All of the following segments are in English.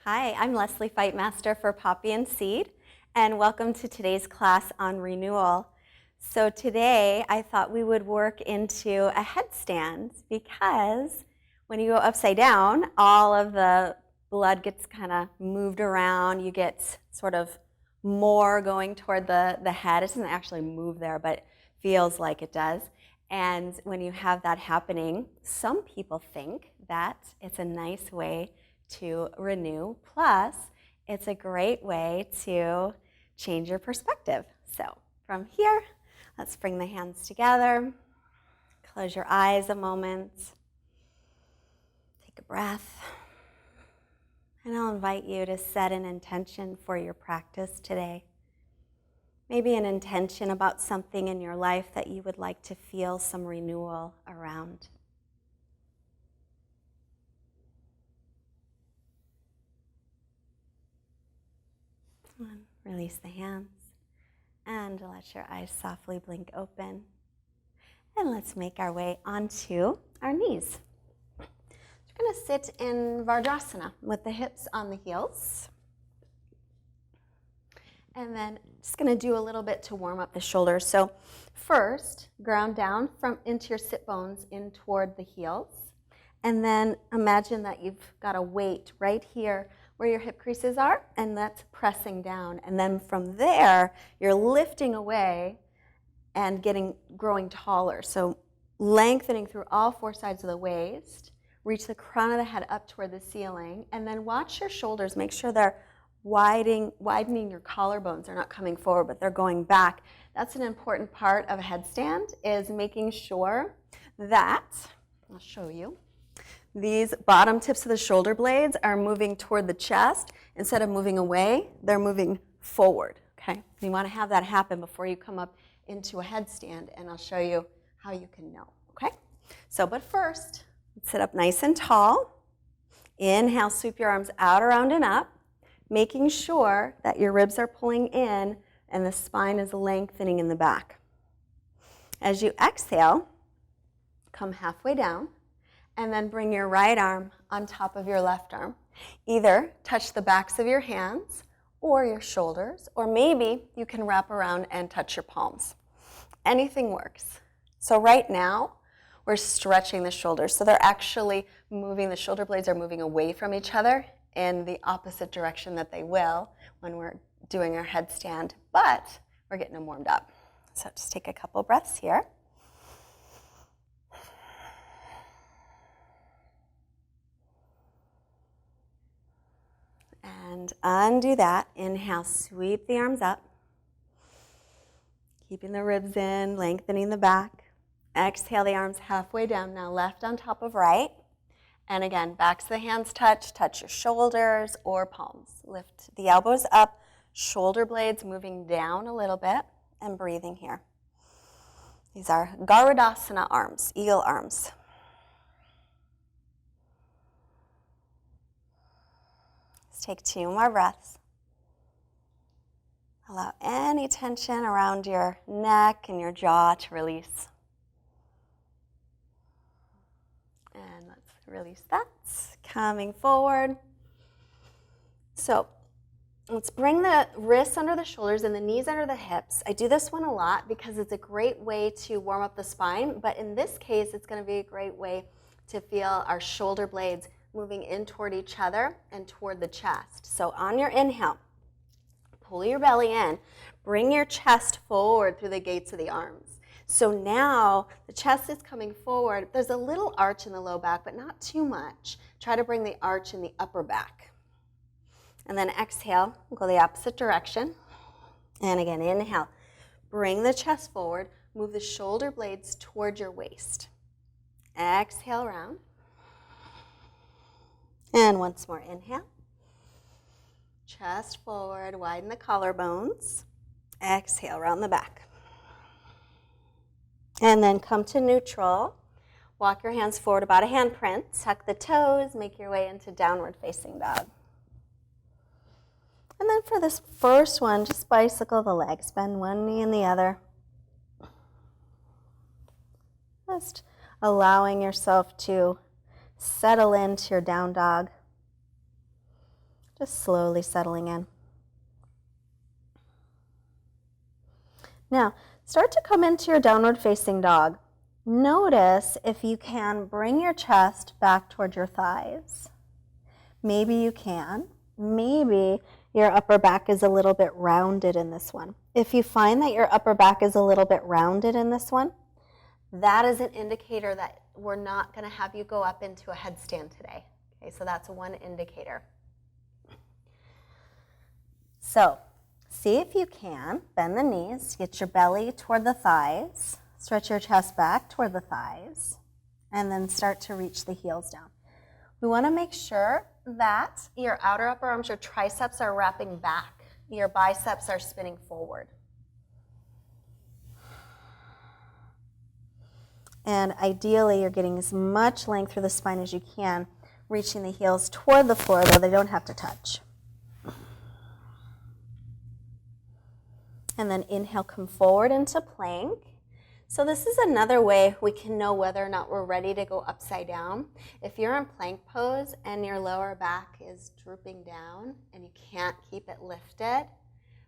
Hi, I'm Leslie Fightmaster for Poppy and Seed, and welcome to today's class on renewal. So today I thought we would work into a headstand because when you go upside down, all of the blood gets kind of moved around. You get sort of more going toward the head. It doesn't actually move there, but it feels like it does. And when you have that happening, some people think that it's a nice way to renew, plus it's a great way to change your perspective. So from here, let's bring the hands together, close your eyes a moment, take a breath, and I'll invite you to set an intention for your practice today. Maybe an intention about something in your life that you would like to feel some renewal around. And release the hands and let your eyes softly blink open. And let's make our way onto our knees. We're going to sit in Vajrasana with the hips on the heels. And then just going to do a little bit to warm up the shoulders. So first, ground down into your sit bones in toward the heels. And then imagine that you've got a weight right here where your hip creases are, and that's pressing down. And then from there, you're lifting away and growing taller. So lengthening through all four sides of the waist, reach the crown of the head up toward the ceiling, and then watch your shoulders. Make sure they're widening your collarbones. They're not coming forward, but they're going back. That's an important part of a headstand, is making sure that, I'll show you, these bottom tips of the shoulder blades are moving toward the chest. Instead of moving away, they're moving forward, okay? You want to have that happen before you come up into a headstand, and I'll show you how you can know, okay? So, but first, sit up nice and tall. Inhale, sweep your arms out, around, and up, making sure that your ribs are pulling in and the spine is lengthening in the back. As you exhale, come halfway down, and then bring your right arm on top of your left arm. Either touch the backs of your hands or your shoulders, or maybe you can wrap around and touch your palms. Anything works. So right now, we're stretching the shoulders. So they're actually moving, the shoulder blades are moving away from each other in the opposite direction that they will when we're doing our headstand, but we're getting them warmed up. So just take a couple breaths here. And undo that. Inhale, sweep the arms up. Keeping the ribs in, lengthening the back. Exhale the arms halfway down. Now left on top of right. And again, backs of the hands touch your shoulders or palms. Lift the elbows up, shoulder blades moving down a little bit, and breathing here. These are Garudasana arms, eagle arms. Let's take 2 more breaths. Allow any tension around your neck and your jaw to release. And let's release that. Coming forward. So let's bring the wrists under the shoulders and the knees under the hips. I do this one a lot because it's a great way to warm up the spine, but in this case, it's going to be a great way to feel our shoulder blades moving in toward each other and toward the chest. So on your inhale, pull your belly in, bring your chest forward through the gates of the arms. So now the chest is coming forward. There's a little arch in the low back, but not too much. Try to bring the arch in the upper back. And then exhale, go the opposite direction. And again, inhale, bring the chest forward, move the shoulder blades toward your waist. Exhale, round. And once more, inhale. Chest forward, widen the collarbones. Exhale, round the back. And then come to neutral. Walk your hands forward about a handprint. Tuck the toes, make your way into downward facing dog. And then for this first one, just bicycle the legs. Bend one knee and the other. Just allowing yourself to settle into your down dog. Just slowly settling in. Now, start to come into your downward facing dog. Notice if you can bring your chest back toward your thighs. Maybe you can. Maybe your upper back is a little bit rounded in this one. If you find that your upper back is a little bit rounded in this one, that is an indicator that we're not going to have you go up into a headstand today. Okay, so that's one indicator. So, see if you can bend the knees, get your belly toward the thighs, stretch your chest back toward the thighs, and then start to reach the heels down. We want to make sure that your outer upper arms, your triceps are wrapping back. Your biceps are spinning forward. And ideally, you're getting as much length through the spine as you can, reaching the heels toward the floor, though they don't have to touch. And then inhale, come forward into plank. So this is another way we can know whether or not we're ready to go upside down. If you're in plank pose and your lower back is drooping down and you can't keep it lifted,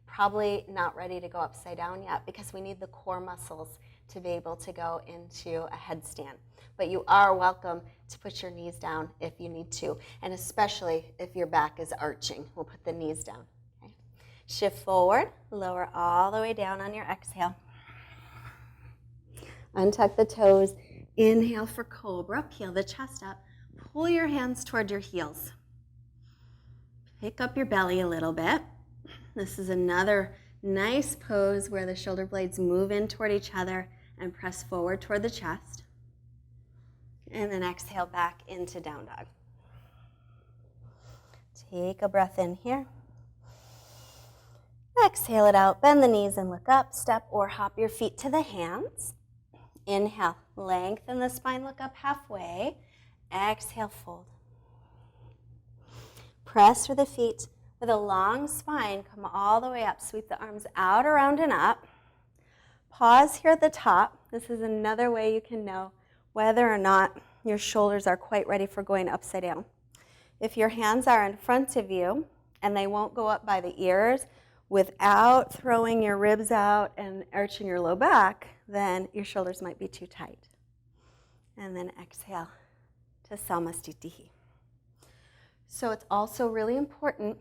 probably not ready to go upside down yet, because we need the core muscles to be able to go into a headstand. But you are welcome to put your knees down if you need to, and especially if your back is arching. We'll put the knees down. Okay. Shift forward, lower all the way down on your exhale. Untuck the toes, inhale for cobra, peel the chest up, pull your hands toward your heels. Pick up your belly a little bit. This is another nice pose where the shoulder blades move in toward each other and press forward toward the chest. And then exhale back into down dog. Take a breath in here. Exhale it out, bend the knees and look up, step or hop your feet to the hands. Inhale, lengthen the spine, look up halfway. Exhale, fold. Press through the feet with a long spine, come all the way up. Sweep the arms out, around, and up. Pause here at the top. This is another way you can know whether or not your shoulders are quite ready for going upside down. If your hands are in front of you and they won't go up by the ears without throwing your ribs out and arching your low back, then your shoulders might be too tight. And then exhale to Samastitihi. So it's also really important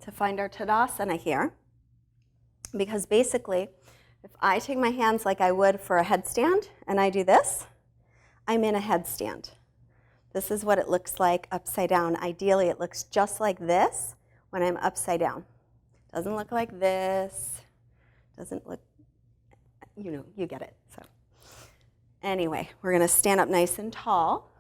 to find our Tadasana here, because basically, if I take my hands like I would for a headstand and I do this, I'm in a headstand. This is what it looks like upside down. Ideally, it looks just like this when I'm upside down. Doesn't look like this. Doesn't look, you get it. So anyway, we're going to stand up nice and tall.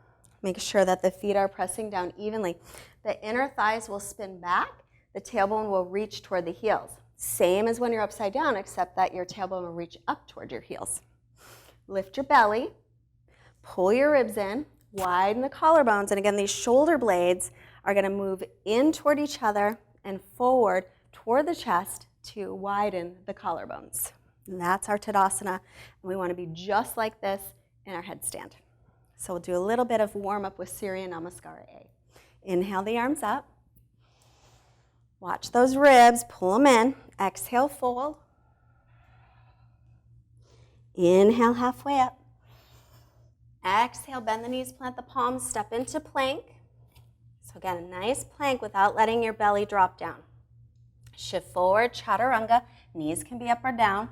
Make sure that the feet are pressing down evenly. The inner thighs will spin back. The tailbone will reach toward the heels. Same as when you're upside down, except that your tailbone will reach up toward your heels. Lift your belly. Pull your ribs in. Widen the collarbones. And again, these shoulder blades are going to move in toward each other and forward toward the chest to widen the collarbones. And that's our Tadasana. And we want to be just like this in our headstand. So we'll do a little bit of warm-up with Surya Namaskara A. Inhale the arms up. Watch those ribs. Pull them in. Exhale, fold. Inhale, halfway up. Exhale, bend the knees, plant the palms, step into plank. So again, a nice plank without letting your belly drop down. Shift forward, chaturanga. Knees can be up or down.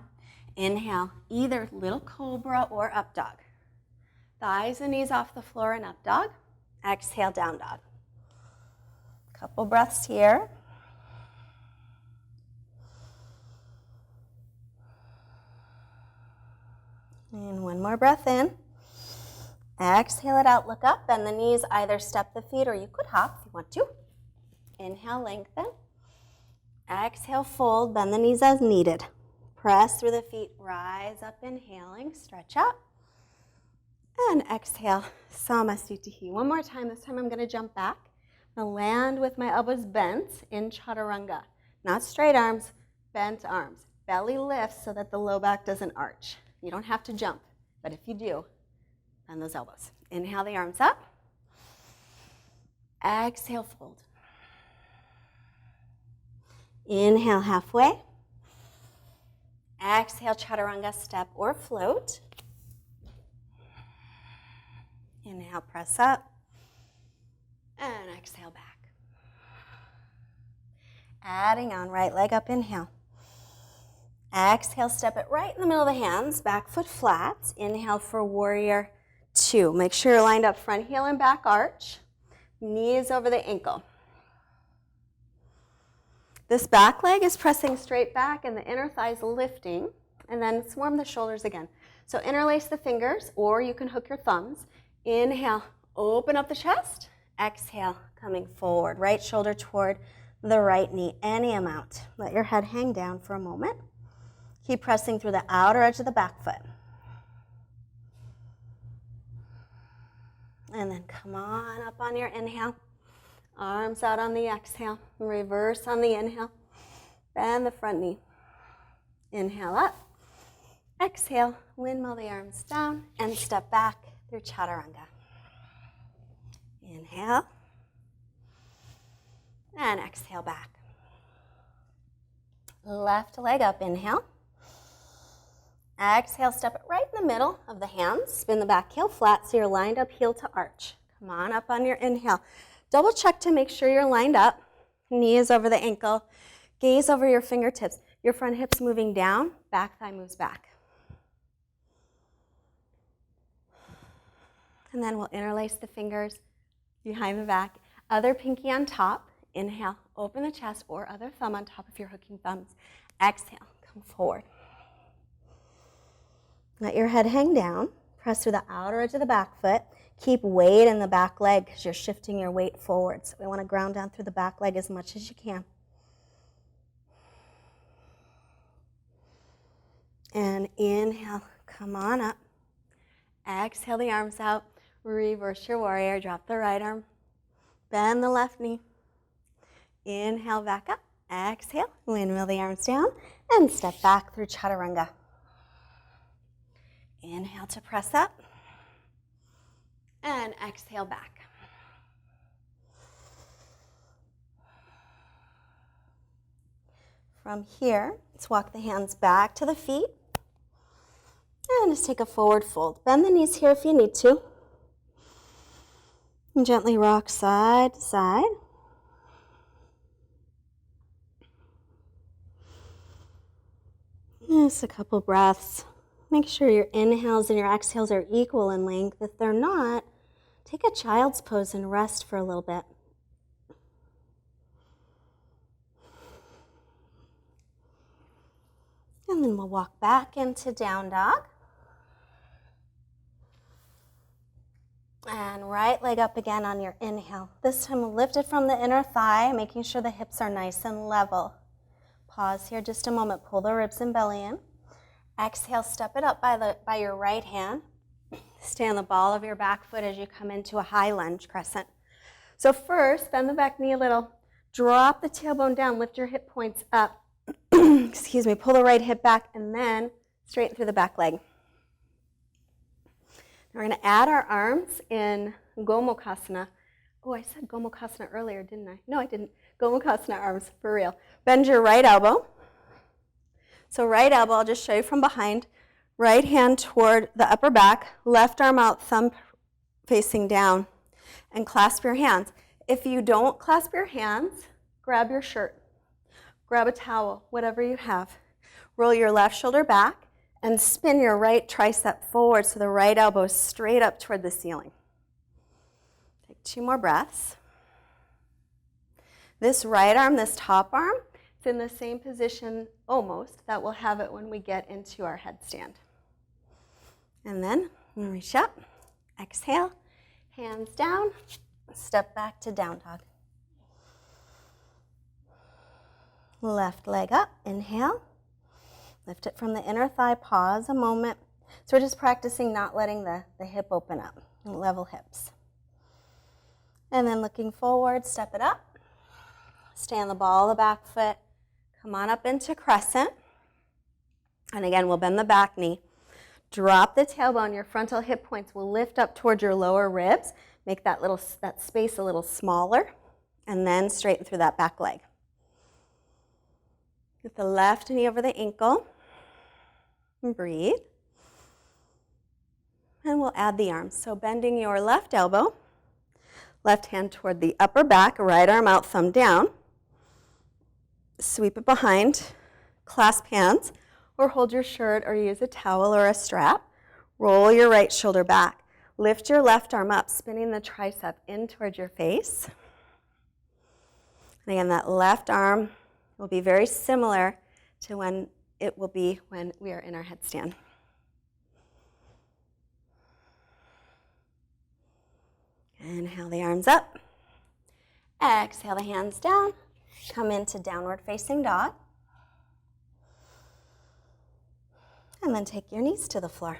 Inhale, either little cobra or up dog. Thighs and knees off the floor and up dog. Exhale, down dog. Couple breaths here. And one more breath in. Exhale it out, look up, bend the knees, either step the feet or you could hop if you want to. Inhale, lengthen. Exhale, fold, bend the knees as needed. Press through the feet, rise up, inhaling, stretch up. And exhale, Samastitihi. One more time, this time I'm gonna jump back. I'm gonna land with my elbows bent in chaturanga. Not straight arms, bent arms. Belly lifts so that the low back doesn't arch. You don't have to jump, but if you do, bend those elbows. Inhale the arms up. Exhale, fold. Inhale halfway. Exhale, chaturanga, step or float. Inhale, press up. And exhale back. Adding on, right leg up, inhale. Exhale, step it right in the middle of the hands, back foot flat. Inhale for warrior two. Make sure you're lined up front heel and back arch. Knees over the ankle. This back leg is pressing straight back and the inner thighs lifting, and then swarm the shoulders again. So interlace the fingers, or you can hook your thumbs. Inhale, open up the chest. Exhale, coming forward. Right shoulder toward the right knee, any amount. Let your head hang down for a moment. Keep pressing through the outer edge of the back foot. And then come on up on your inhale. Arms out on the exhale. Reverse on the inhale. Bend the front knee. Inhale up. Exhale, windmill the arms down and step back through chaturanga. Inhale. And exhale back. Left leg up, inhale. Exhale, step it right in the middle of the hands. Spin the back heel flat so you're lined up heel to arch. Come on up on your inhale. Double check to make sure you're lined up. Knees over the ankle. Gaze over your fingertips. Your front hip's moving down, back thigh moves back. And then we'll interlace the fingers behind the back. Other pinky on top. Inhale, open the chest, or other thumb on top if you're hooking thumbs. Exhale, come forward. Let your head hang down. Press through the outer edge of the back foot. Keep weight in the back leg because you're shifting your weight forward. So we want to ground down through the back leg as much as you can. And inhale, come on up. Exhale the arms out. Reverse your warrior. Drop the right arm. Bend the left knee. Inhale, back up. Exhale, windmill the arms down and step back through chaturanga. Inhale to press up and exhale back. From here, let's walk the hands back to the feet and just take a forward fold. Bend the knees here if you need to. And gently rock side to side. Just a couple breaths. Make sure your inhales and your exhales are equal in length. If they're not, take a child's pose and rest for a little bit. And then we'll walk back into down dog. And right leg up again on your inhale. This time we'll lift it from the inner thigh, making sure the hips are nice and level. Pause here just a moment. Pull the ribs and belly in. Exhale, step it up by your right hand. Stay on the ball of your back foot as you come into a high lunge crescent. So first, bend the back knee a little. Drop the tailbone down. Lift your hip points up. Excuse me. Pull the right hip back and then straighten through the back leg. Now we're going to add our arms in Gomukhasana. Oh, I said Gomukhasana earlier, didn't I? No, I didn't. Gomukhasana arms, for real. Bend your right elbow. So right elbow, I'll just show you from behind. Right hand toward the upper back, left arm out, thumb facing down, and clasp your hands. If you don't clasp your hands, grab your shirt, grab a towel, whatever you have. Roll your left shoulder back and spin your right tricep forward so the right elbow is straight up toward the ceiling. Take 2 more breaths. This right arm, this top arm, it's in the same position almost that we'll have it when we get into our headstand. And then reach up, exhale, hands down, step back to down dog. Left leg up, inhale. Lift it from the inner thigh, pause a moment. So we're just practicing not letting the hip open up, level hips. And then looking forward, step it up. Stay on the ball of the back foot. Come on up into crescent. And again, we'll bend the back knee. Drop the tailbone. Your frontal hip points will lift up towards your lower ribs. Make that space a little smaller. And then straighten through that back leg. Get the left knee over the ankle. And breathe. And we'll add the arms. So bending your left elbow, left hand toward the upper back, right arm out, thumb down. Sweep it behind, clasp hands, or hold your shirt or use a towel or a strap. Roll your right shoulder back. Lift your left arm up, spinning the tricep in towards your face. And again, that left arm will be very similar to when it will be when we are in our headstand. Inhale the arms up. Exhale the hands down. Come into downward facing dog. And then take your knees to the floor.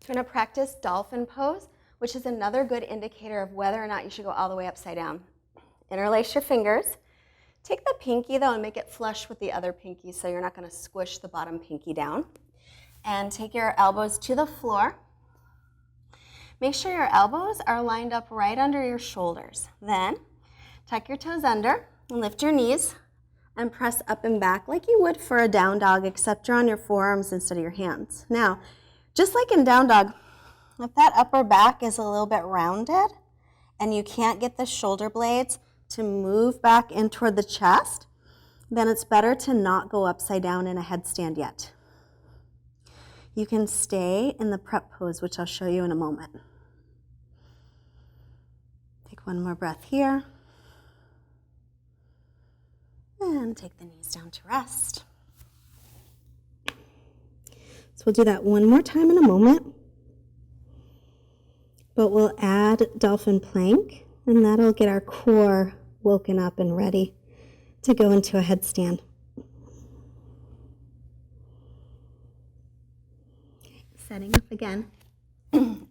We're going to practice dolphin pose, which is another good indicator of whether or not you should go all the way upside down. Interlace your fingers. Take the pinky, though, and make it flush with the other pinky so you're not going to squish the bottom pinky down. And take your elbows to the floor. Make sure your elbows are lined up right under your shoulders. Then, tuck your toes under and lift your knees and press up and back like you would for a down dog, except you're on your forearms instead of your hands. Now, just like in down dog, if that upper back is a little bit rounded and you can't get the shoulder blades to move back in toward the chest, then it's better to not go upside down in a headstand yet. You can stay in the prep pose, which I'll show you in a moment. Take one more breath here. And take the knees down to rest. So we'll do that one more time in a moment. But we'll add dolphin plank, and that'll get our core woken up and ready to go into a headstand. Setting up again.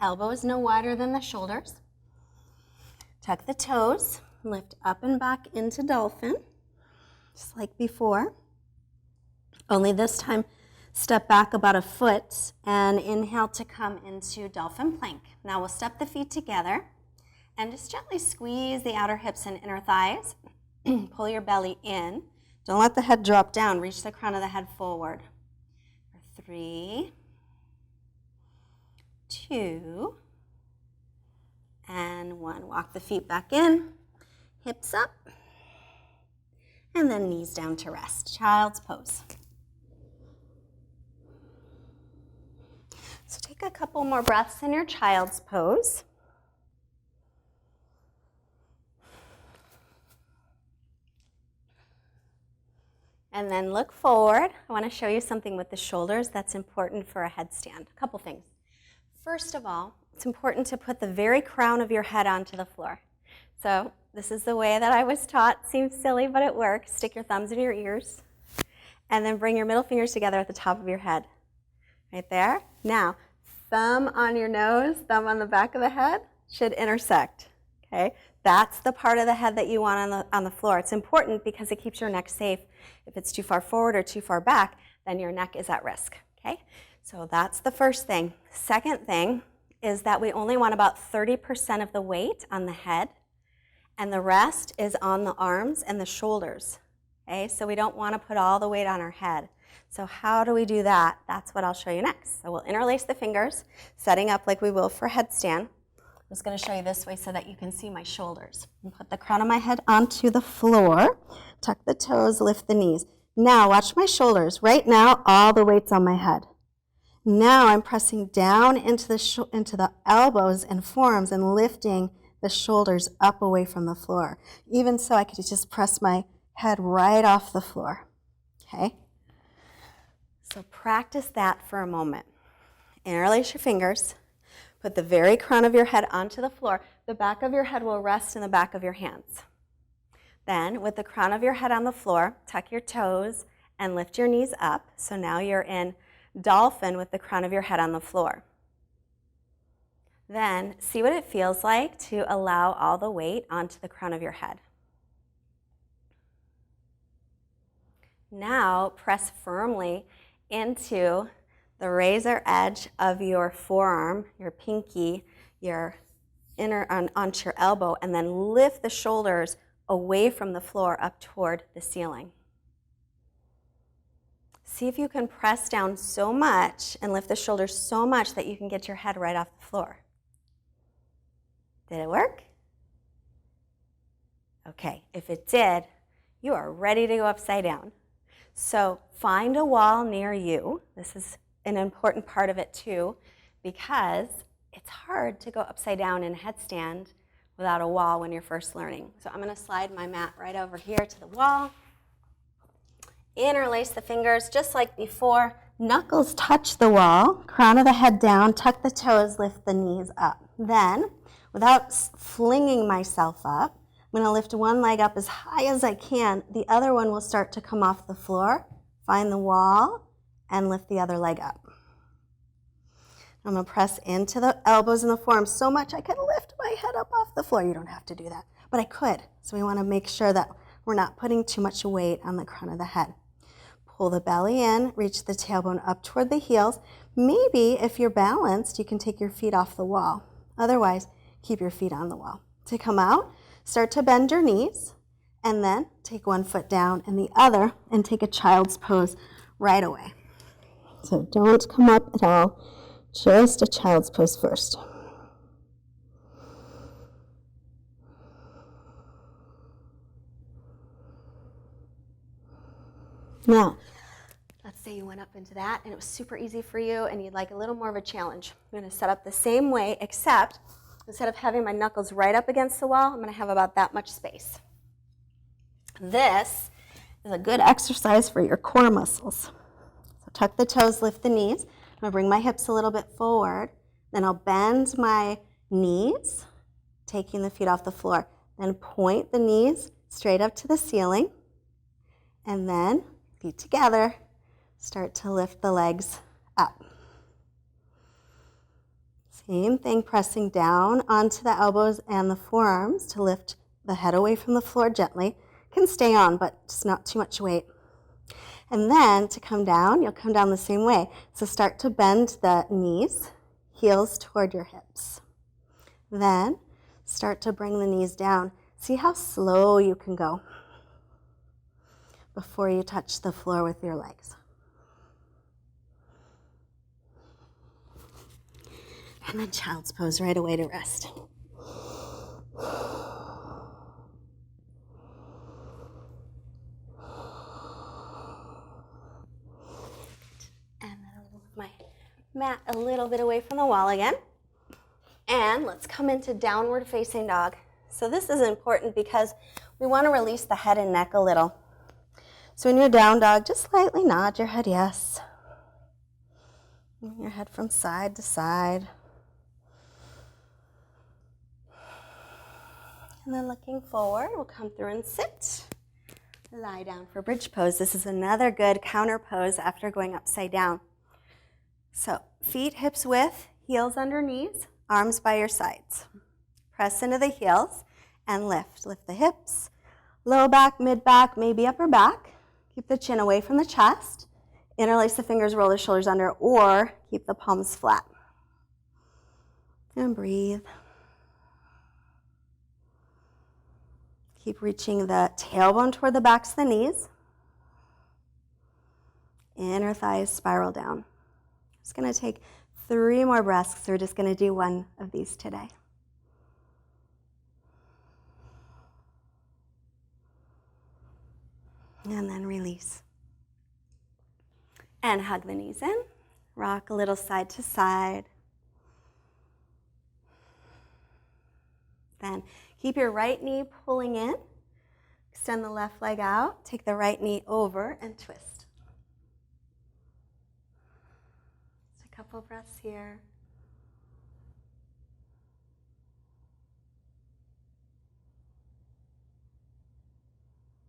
Elbows no wider than the shoulders. Tuck the toes, lift up and back into dolphin, just like before. Only this time, step back about a foot and inhale to come into dolphin plank. Now we'll step the feet together and just gently squeeze the outer hips and inner thighs. Pull your belly in. Don't let the head drop down. Reach the crown of the head forward. 3, 2, and 1. Walk the feet back in, hips up, and then knees down to rest. Child's pose. So take a couple more breaths in your child's pose. And then look forward. I want to show you something with the shoulders that's important for a headstand. A couple things. First of all, it's important to put the very crown of your head onto the floor. So this is the way that I was taught. Seems silly, but it works. Stick your thumbs in your ears. And then bring your middle fingers together at the top of your head. Right there. Now, thumb on your nose, thumb on the back of the head should intersect. Okay? That's the part of the head that you want on the floor. It's important because it keeps your neck safe. If it's too far forward or too far back, then your neck is at risk. Okay? So that's the first thing. Second thing is that we only want about 30% of the weight on the head, and the rest is on the arms and the shoulders. Okay? So we don't want to put all the weight on our head. So how do we do that? That's what I'll show you next. So we'll interlace the fingers, setting up like we will for headstand. I'm just going to show you this way so that you can see my shoulders. And put the crown of my head onto the floor, tuck the toes, lift the knees. Now watch my shoulders. Right now, all the weight's on my head. Now I'm pressing down into the elbows and forearms and lifting the shoulders up away from the floor. Even so, I could just press my head right off the floor. Okay? So practice that for a moment. Interlace your fingers. Put the very crown of your head onto the floor. The back of your head will rest in the back of your hands. Then, with the crown of your head on the floor, tuck your toes and lift your knees up. So now you're in dolphin with the crown of your head on the floor. Then, see what it feels like to allow all the weight onto the crown of your head. Now, press firmly into the razor edge of your forearm, your pinky, your inner onto your elbow, and then lift the shoulders away from the floor up toward the ceiling. See if you can press down so much and lift the shoulders so much that you can get your head right off the floor. Did it work? Okay, if it did, you are ready to go upside down. So find a wall near you. This is an important part of it too, because it's hard to go upside down in headstand without a wall when you're first learning. So I'm going to slide my mat right over here to the wall. Interlace the fingers just like before. Knuckles touch the wall, crown of the head down, tuck the toes, lift the knees up. Then, without flinging myself up, I'm going to lift one leg up as high as I can. The other one will start to come off the floor, find the wall, and lift the other leg up. I'm going to press into the elbows and the forearms so much I can lift my head up off the floor. You don't have to do that, but I could. So we want to make sure that we're not putting too much weight on the crown of the head. Pull the belly in, reach the tailbone up toward the heels. Maybe if you're balanced, you can take your feet off the wall. Otherwise, keep your feet on the wall. To come out, start to bend your knees, and then take one foot down and the other, and take a child's pose right away. So don't come up at all, just a child's pose first. Now, let's say you went up into that and it was super easy for you and you'd like a little more of a challenge. I'm going to set up the same way, except instead of having my knuckles right up against the wall, I'm going to have about that much space. This is a good exercise for your core muscles. So tuck the toes, lift the knees. I'm going to bring my hips a little bit forward. Then I'll bend my knees, taking the feet off the floor. Then point the knees straight up to the ceiling. And then feet together, start to lift the legs up. Same thing, pressing down onto the elbows and the forearms to lift the head away from the floor gently. Can stay on, but just not too much weight. And then to come down, you'll come down the same way. So start to bend the knees, heels toward your hips. Then start to bring the knees down. See how slow you can go before you touch the floor with your legs. And then child's pose right away to rest. And then I'll move my mat a little bit away from the wall again. And let's come into downward facing dog. So this is important because we want to release the head and neck a little. So in your down dog, just slightly nod your head yes. Move your head from side to side. And then looking forward, we'll come through and sit. Lie down for bridge pose. This is another good counter pose after going upside down. So feet hips width, heels under knees, arms by your sides. Press into the heels and lift. Lift the hips, low back, mid back, maybe upper back. Keep the chin away from the chest. Interlace the fingers, roll the shoulders under, or keep the palms flat. And breathe. Keep reaching the tailbone toward the backs of the knees. Inner thighs spiral down. Just going to take 3 more breaths. So we're just going to do one of these today. And then release. And hug the knees in. Rock a little side to side. Then keep your right knee pulling in. Extend the left leg out. Take the right knee over and twist. Just a couple breaths here.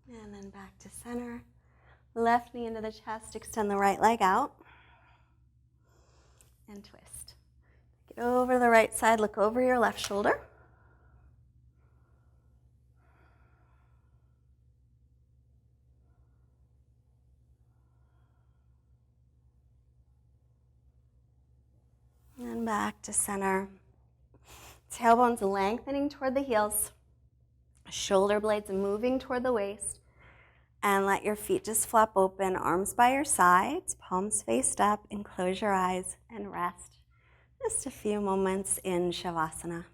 And then back to center. Left knee into the chest. Extend the right leg out. And twist. Get over the right side. Look over your left shoulder. And back to center. Tailbones lengthening toward the heels. Shoulder blades moving toward the waist. And let your feet just flop open, arms by your sides, palms faced up, and close your eyes and rest. Just a few moments in Shavasana.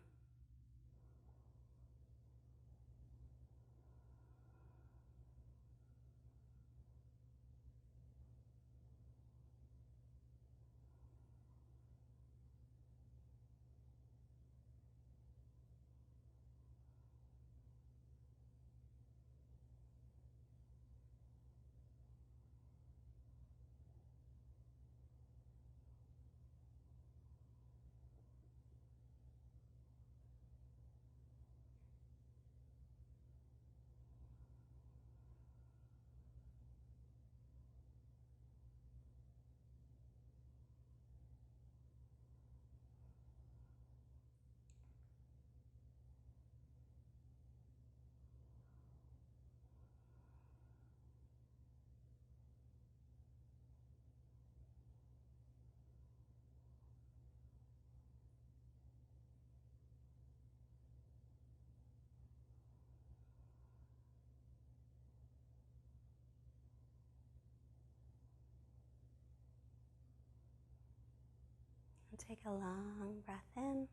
Take a long breath in.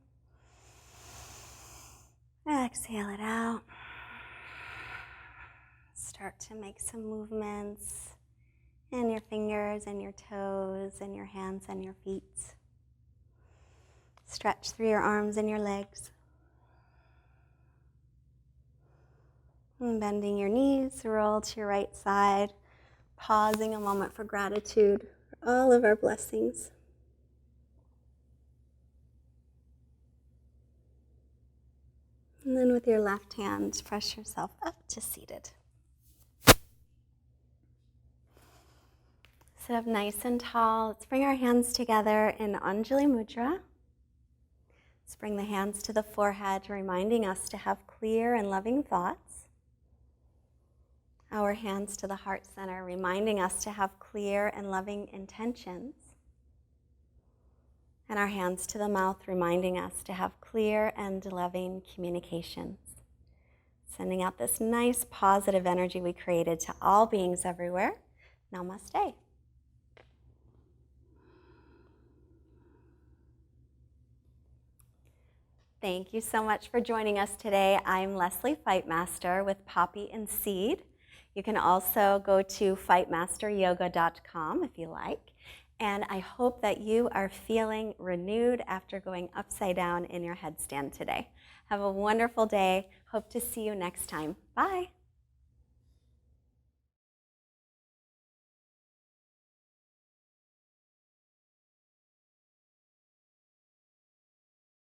Exhale it out. Start to make some movements in your fingers and your toes and your hands and your feet. Stretch through your arms and your legs. And bending your knees, roll to your right side, pausing a moment for gratitude for all of our blessings. And then with your left hand, press yourself up to seated. Sit up nice and tall. Let's bring our hands together in Anjali Mudra. Let's bring the hands to the forehead, reminding us to have clear and loving thoughts. Our hands to the heart center, reminding us to have clear and loving intentions. And our hands to the mouth, reminding us to have clear and loving communications. Sending out this nice positive energy we created to all beings everywhere. Namaste. Thank you so much for joining us today. I'm Leslie Fightmaster with Poppy and Seed. You can also go to fightmasteryoga.com if you like. And I hope that you are feeling renewed after going upside down in your headstand today. Have a wonderful day. Hope to see you next time. Bye.